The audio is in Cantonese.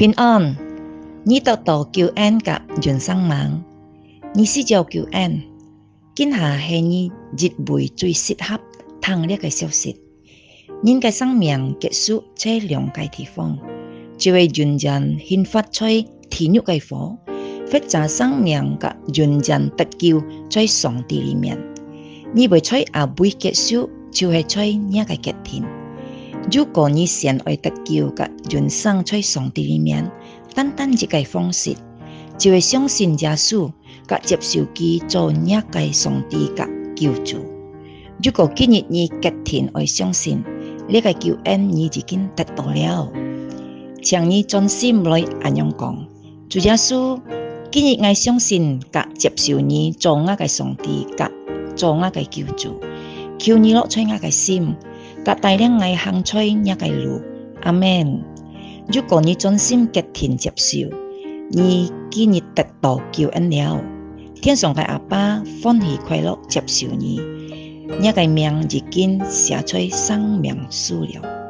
平安，你得到救恩及人生mạng，你是叫救恩，今下係你日輩最適合聽呢個消息。人嘅生命結束在兩個地方，就係人人獻發在天獄嘅火，或者生命及人人得救在上帝裡面。你未在阿輩結束，就係在呢個結天。如果你想愛得救及人生在上帝裡面，單單一個方式，就係相信耶穌及接受佢做呢個上帝及救主。如果今日你決定愛相信呢個救恩，你已經得到了，請你專心來安樣講：主耶穌，今日我相信及接受你做我嘅上帝及做我嘅救主，求你落在我嘅心，及帶領我行出呢個路。阿們。如果你專心決定接受，你今日得到救恩了，天上嘅阿爸歡喜快樂接受你，呢個名已經寫在生命書了。